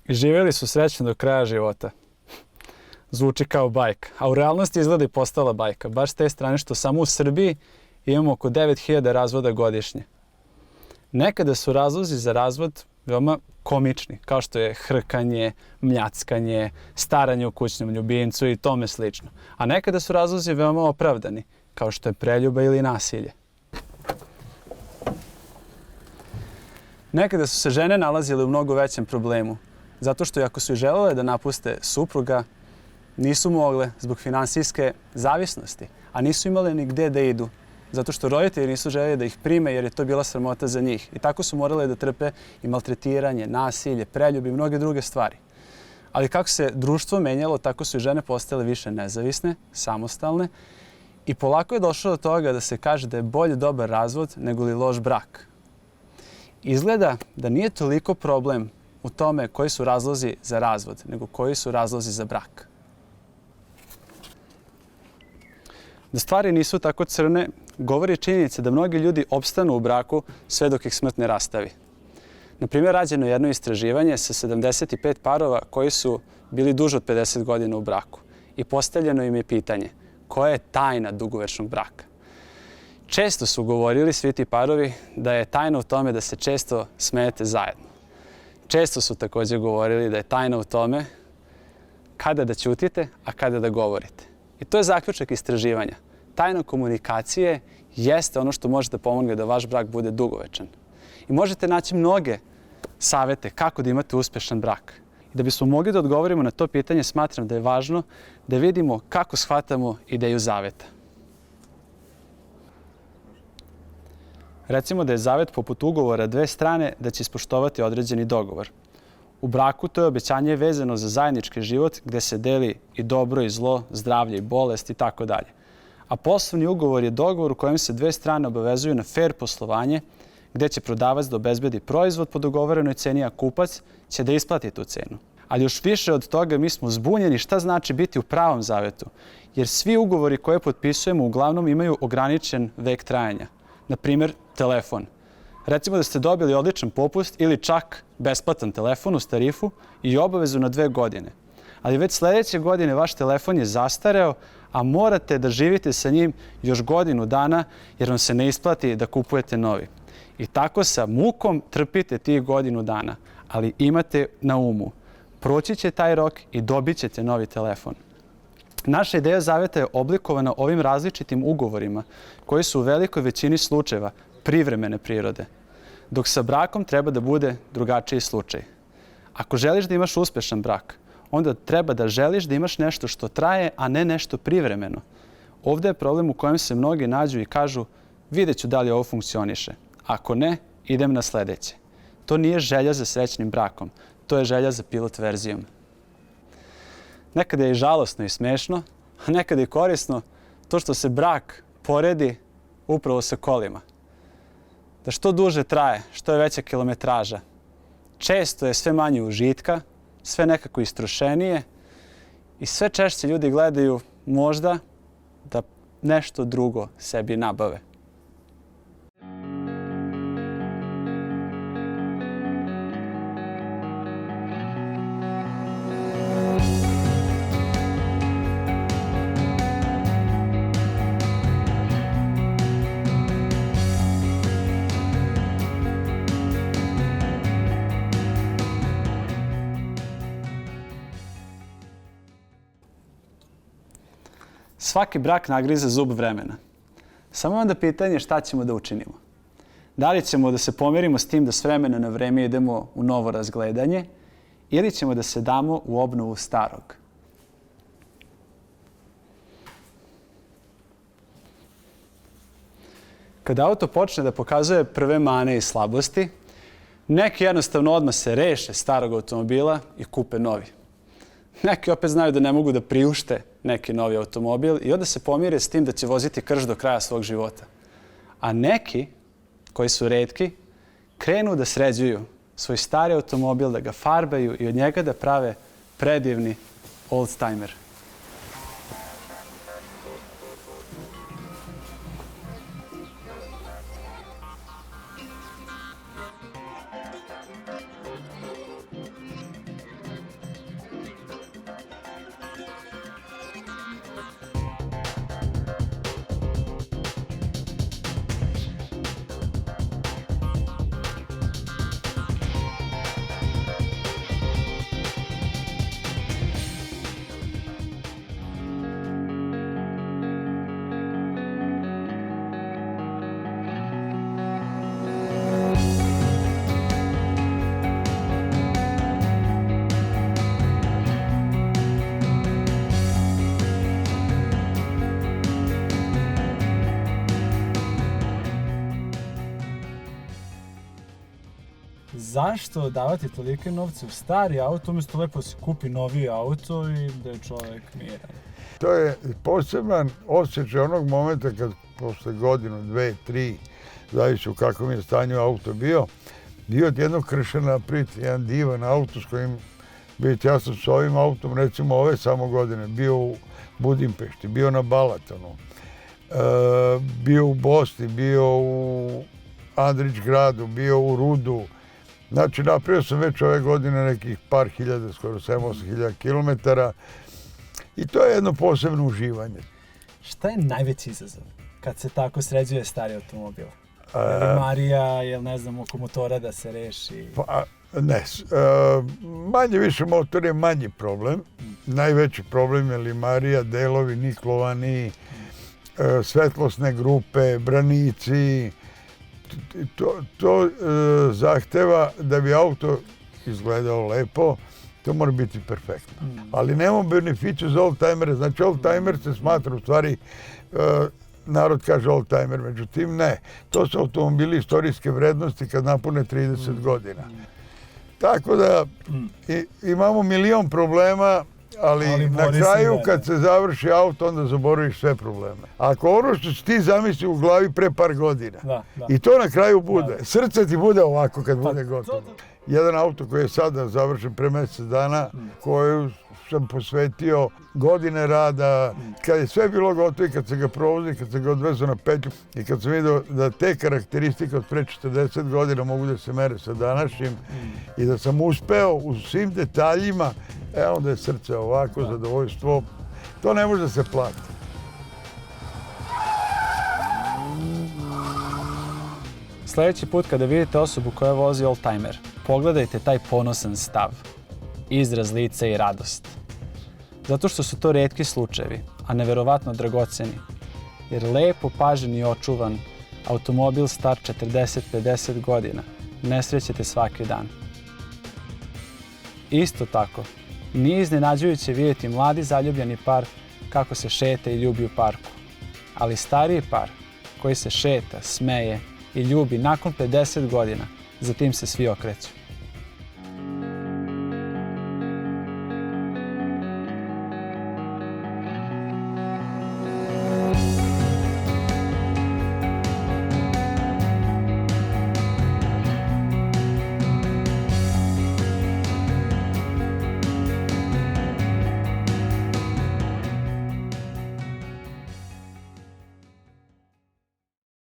I živjeli su srećno do kraja života. Zvuči kao bajka, a u realnosti izgleda i postala bajka. Baš s te strane što samo u Srbiji imamo oko 9000 razvoda godišnje. Nekada su razlozi za razvod veoma komični, kao što je hrkanje, mljackanje, staranje u kućnom ljubimcu i tome slično. A nekada su razlozi veoma opravdani, kao što je preljuba ili nasilje. Nekada su se žene nalazile u mnogo većem problemu, zato što ako su i želele da napuste supruga, nisu mogle zbog finansijske zavisnosti, a nisu imale ni gde da idu, zato što roditelji nisu željeli da ih prime jer je to bila sramota za njih. I tako su morale da trpe i maltretiranje, nasilje, preljub i mnoge druge stvari. Ali kako se društvo menjalo, tako su i žene postale više nezavisne, samostalne i polako je došlo do toga da se kaže da je bolje dobar razvod nego li loš brak. Izgleda da nije toliko problem u tome koji su razlozi za razvod, nego koji su razlozi za brak. Da stvari nisu tako crne, govori činjenica da mnogi ljudi opstanu u braku sve dok ih smrt ne rastavi. Na primjer, rađeno je jedno istraživanje sa 75 parova koji su bili duže od 50 godina u braku i postavljeno im je pitanje koja je tajna dugovečnog braka. Često su govorili svi ti parovi da je tajna u tome da se često smejete zajedno. Često su također govorili da je tajna u tome kada da ćutite, a kada da govorite. I to je zaključak istraživanja. Tajna komunikacije jeste ono što može da pomogne da vaš brak bude dugovečan. I možete naći mnoge savete kako da imate uspešan brak. I da bismo mogli da odgovorimo na to pitanje, smatram da je važno da vidimo kako shvatamo ideju zaveta. Recimo da je zavet poput ugovora dve strane da će ispoštovati određeni dogovor. U braku to je obećanje vezano za zajednički život gdje se deli i dobro i zlo, zdravlje i bolest i tako dalje. A poslovni ugovor je dogovor u kojem se dve strane obavezuju na fair poslovanje gdje će prodavac da obezbedi proizvod po dogovorenoj ceni, a kupac će da isplati tu cenu. Ali još više od toga mi smo zbunjeni šta znači biti u pravom zavetu, jer svi ugovori koje potpisujemo uglavnom imaju ograničen vek trajanja. Na primjer, telefon. Recimo da ste dobili odličan popust ili čak besplatan telefon uz tarifu i obavezu na 2 godine. Ali već sljedeće godine vaš telefon je zastareo, a morate da živite sa njim još godinu dana jer vam se ne isplati da kupujete novi. I tako sa mukom trpite tih godinu dana, ali imate na umu. Proći će taj rok i dobit ćete novi telefon. Naša ideja zaveta je oblikovana ovim različitim ugovorima koji su u velikoj većini slučajeva privremene prirode, dok sa brakom treba da bude drugačiji slučaj. Ako želiš da imaš uspešan brak, onda treba da želiš da imaš nešto što traje, a ne nešto privremeno. Ovdje je problem u kojem se mnogi nađu i kažu vidjet ću da li ovo funkcioniše. Ako ne, idem na sljedeće. To nije želja za srećnim brakom, to je želja za pilot verzijom. Nekada je i žalosno i smešno, a nekada je korisno to što se brak poredi upravo sa kolima. Da što duže traje, što je veća kilometraža. Često je sve manje užitka, sve nekako istrošenije i sve češće ljudi gledaju možda da nešto drugo sebi nabave. Svaki brak nagrize zub vremena. Samo onda pitanje šta ćemo da učinimo. Da li ćemo da se pomirimo s tim da s vremena na vreme idemo u novo razgledanje ili ćemo da se damo u obnovu starog. Kada auto počne da pokazuje prve mane i slabosti, neki jednostavno odmah se reše starog automobila i kupe novi. Neki opet znaju da ne mogu da priušte neki novi automobil i onda se pomire s tim da će voziti krš do kraja svog života. A neki, koji su retki, krenu da sređuju svoj stari automobil, da ga farbaju i od njega da prave predivni oldtimer. zašto davati tolike novce u stari auto, umjesto lepo se kupi novi auto i da je čovjek miran? To je poseban osjećaj onog momenta kad posle godinu, 2, 3, zavisi u kakvom je stanju auto bio od jednog kršena napraviti jedan divan auto s kojim, vidite, ja sam s ovim autom, recimo ove samo godine, bio u Budimpešti, bio na Balatonu, bio u Bosni, bio u Andrićgradu, bio u Rudu. Znači, napravio sam već ove godine nekih par hiljada, skoro 7-8 hiljada kilometara i to je jedno posebno uživanje. Šta je najveći izazov kad se tako sređuje stari automobil? Je li marija, je li ne znam, oko motora da se reši? Pa ne, manje više motor je manji problem. Najveći problem je limarija, delovi, niklovani, svetlosne grupe, branici. To zahteva da bi auto izgledao lepo, to mora biti perfektno. Ali nemamo beneficiju za oldtimere. Znači, oldtimer se smatra u stvari, narod kaže oldtimer, međutim ne. To su automobili istorijske vrednosti kad napune 30 godina. Tako da imamo milion problema, ali na kraju kad se završi auto, onda zaboraviš sve probleme. Ako ono što si ti zamisli u glavi pre par godina, i to na kraju bude, srce ti bude ovako kad bude gotovo. Jedan auto koji je sada završen pre mjesec dana, koju sam posvetio godine rada, kad je sve bilo gotovo i kad se ga provozi, kad se ga odvezu na petlju i kad sam vidio da te karakteristike od pre 40 godina mogu da se mere sa današnjim i da sam uspeo u svim detaljima, onda je srce ovako, zadovoljstvo, to ne može da se plati. Sljedeći put kada vidite osobu koja vozi oldtimer, pogledajte taj ponosan stav, izraz lica i radost. Zato što su to retki slučajevi, a neverovatno dragoceni. Jer lepo pažen i očuvan automobil star 40-50 godina ne srećete svaki dan. Isto tako, nije iznenađujuće vidjeti mladi zaljubljeni par kako se šeta i ljubi u parku. Ali stariji par koji se šeta, smeje i ljubi nakon 50 godina, za tim se svi okreću.